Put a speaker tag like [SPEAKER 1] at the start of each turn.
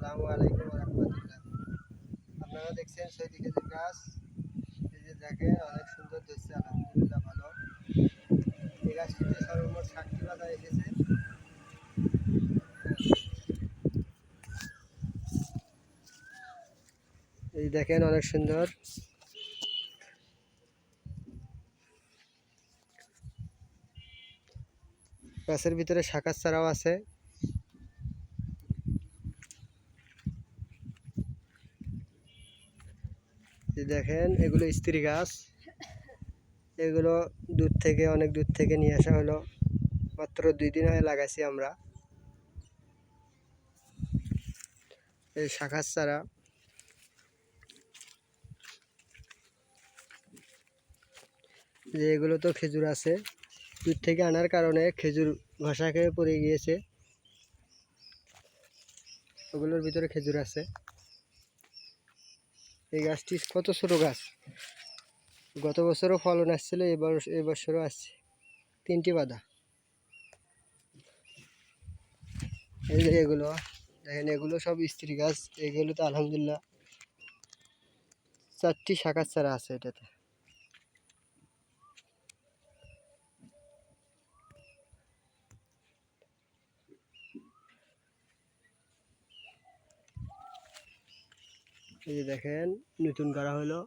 [SPEAKER 1] আসসালামু আলাইকুম রাহমাতুল্লাহ। আপনারা দেখছেন সৈদি খেজুর গাছ। এই যে দেখেন অনেক সুন্দর ধরছে, আলহামদুলিল্লাহ ভালো। এই গাছটিতে সর্বমোট 60টি পাতা এসেছে। এই দেখেন অনেক সুন্দর। গাছের ভিতরে শাখার চারাও আছে। দেখেন এগুলো স্ত্রী গাছ। এগুলো অনেক দূর থেকে নিয়ে আসা হলো। মাত্র 2 দিন হয়ে লাগাইছি আমরা। এই শাখার চারা যে এগুলো তো খেজুর আছে, দূর থেকে আনার কারণে খেজুর ঘষা খেয়ে পড়ে গিয়েছে। ওগুলোর ভিতরে খেজুর আছে। এই গাছটি কত ছোট গাছ, গত বছরও ফলন আসছিল, এবছরও আসছে। 3টি বাঁধা। এই যে এগুলো দেখেন, এগুলো সব স্ত্রী গাছ। এগুলো তো আলহামদুলিল্লাহ 4টি শাখার চারা আছে এটাতে। এই যে দেখেন নতুন করা হলো।